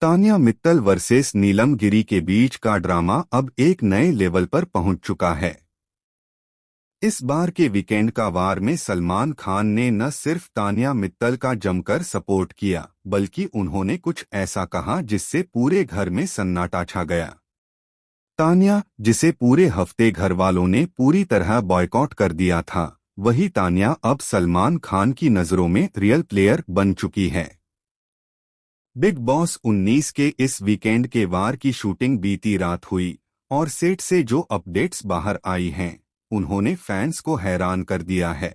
Tanya Mittal versus नीलम गिरी के बीच का drama अब एक नए लेवल पर पहुंच चुका है। इस बार के वीकेंड का वार में सलमान खान ने न सिर्फ तान्या मित्तल का जमकर सपोर्ट किया, बल्कि उन्होंने कुछ ऐसा कहा जिससे पूरे घर में सन्नाटा छा गया। तान्या, जिसे पूरे हफ्ते घर वालों ने पूरी तरह बॉयकॉट कर दिया था, वही तान्या अब सलमान खान की नज़रों में रियल प्लेयर बन चुकी है। बिग बॉस 19 के इस वीकेंड के वार की शूटिंग बीती रात हुई और सेट से जो अपडेट्स बाहर आई हैं, उन्होंने फैंस को हैरान कर दिया है।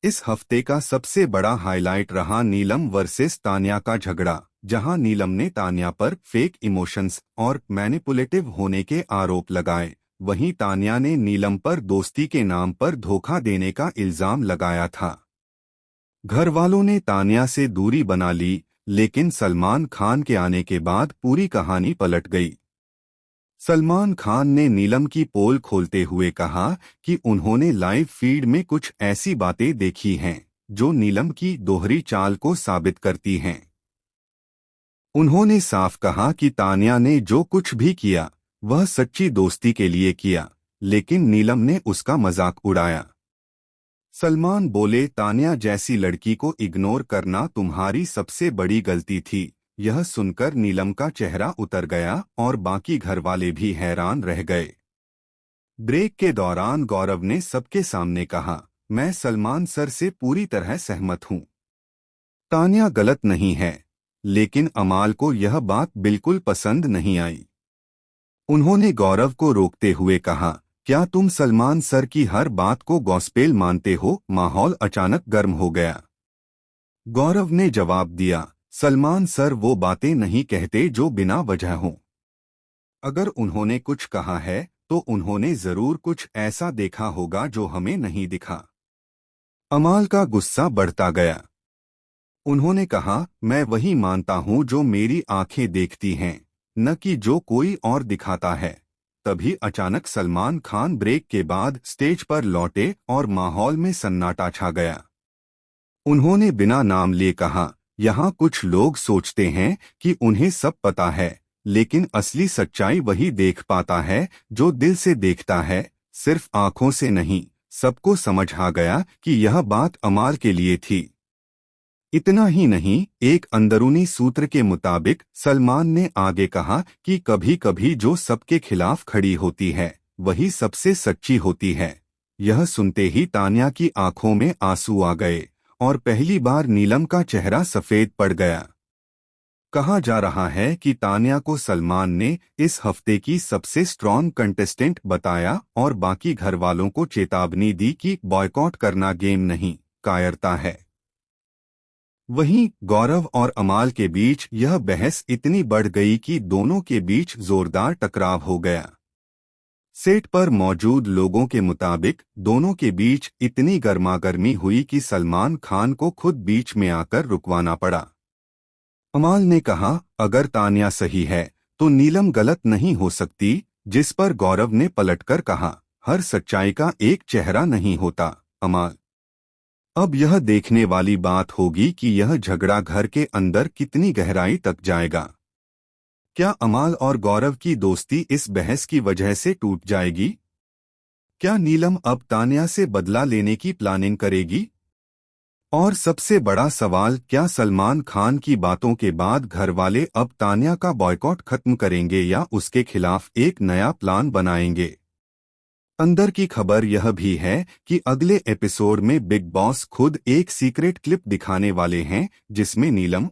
इस हफ्ते का सबसे बड़ा हाईलाइट रहा नीलम वर्सेस तान्या का झगड़ा, जहां नीलम ने तान्या पर फेक इमोशंस और मैनिपुलेटिव होने के आरोप लगाए। वहीं तान्या ने नीलम पर दोस्ती के नाम पर धोखा देने का इल्जाम लगाया था। घर वालों ने तान्या से दूरी बना ली, लेकिन सलमान खान के आने के बाद पूरी कहानी पलट गई। सलमान खान ने नीलम की पोल खोलते हुए कहा कि उन्होंने लाइव फीड में कुछ ऐसी बातें देखी हैं जो नीलम की दोहरी चाल को साबित करती हैं। उन्होंने साफ कहा कि तान्या ने जो कुछ भी किया वह सच्ची दोस्ती के लिए किया, लेकिन नीलम ने उसका मजाक उड़ाया। सलमान बोले, तान्या जैसी लड़की को इग्नोर करना तुम्हारी सबसे बड़ी गलती थी। यह सुनकर नीलम का चेहरा उतर गया और बाकी घरवाले भी हैरान रह गए। ब्रेक के दौरान गौरव ने सबके सामने कहा, मैं सलमान सर से पूरी तरह सहमत हूं। तान्या गलत नहीं है, लेकिन अमाल को यह बात बिल्कुल पसंद नहीं आई। उन्होंने गौरव को रोकते हुए कहा, क्या तुम सलमान सर की हर बात को गॉसिप मानते हो? माहौल अचानक गर्म हो गया। गौरव ने जवाब दिया, सलमान सर वो बातें नहीं कहते जो बिना वजह हों। अगर उन्होंने कुछ कहा है तो उन्होंने जरूर कुछ ऐसा देखा होगा जो हमें नहीं दिखा। अमाल का गुस्सा बढ़ता गया। उन्होंने कहा, मैं वही मानता हूं जो मेरी आंखें देखती हैं, न कि जो कोई और दिखाता है। तभी अचानक सलमान खान ब्रेक के बाद स्टेज पर लौटे और माहौल में सन्नाटा छा गया। उन्होंने बिना नाम लिए कहा, यहाँ कुछ लोग सोचते हैं कि उन्हें सब पता है, लेकिन असली सच्चाई वही देख पाता है जो दिल से देखता है, सिर्फ आंखों से नहीं। सबको समझ आ गया कि यह बात अमाल के लिए थी। इतना ही नहीं, एक अंदरूनी सूत्र के मुताबिक सलमान ने आगे कहा कि कभी कभी जो सबके खिलाफ खड़ी होती है वही सबसे सच्ची होती है। यह सुनते ही तान्या की आंखों में आंसू आ गए और पहली बार नीलम का चेहरा सफेद पड़ गया। कहा जा रहा है कि तान्या को सलमान ने इस हफ्ते की सबसे स्ट्रॉन्ग कंटेस्टेंट बताया और बाकी घरवालों को चेतावनी दी कि बॉयकॉट करना गेम नहीं, कायरता है। वहीं गौरव और अमाल के बीच यह बहस इतनी बढ़ गई कि दोनों के बीच जोरदार टकराव हो गया। सेट पर मौजूद लोगों के मुताबिक दोनों के बीच इतनी गर्मागर्मी हुई कि सलमान खान को खुद बीच में आकर रुकवाना पड़ा। अमाल ने कहा, अगर तान्या सही है तो नीलम गलत नहीं हो सकती, जिस पर गौरव ने पलटकर कहा, हर सच्चाई का एक चेहरा नहीं होता। अमाल, अब यह देखने वाली बात होगी कि यह झगड़ा घर के अंदर कितनी गहराई तक जाएगा। क्या अमाल और गौरव की दोस्ती इस बहस की वजह से टूट जाएगी? क्या नीलम अब तान्या से बदला लेने की प्लानिंग करेगी? और सबसे बड़ा सवाल, क्या सलमान खान की बातों के बाद घरवाले अब तान्या का बॉयकॉट खत्म करेंगे या उसके खिलाफ एक नया प्लान बनाएंगे? अंदर की खबर यह भी है कि अगले एपिसोड में बिग बॉस खुद एक सीक्रेट क्लिप दिखाने वाले हैं जिसमें नीलम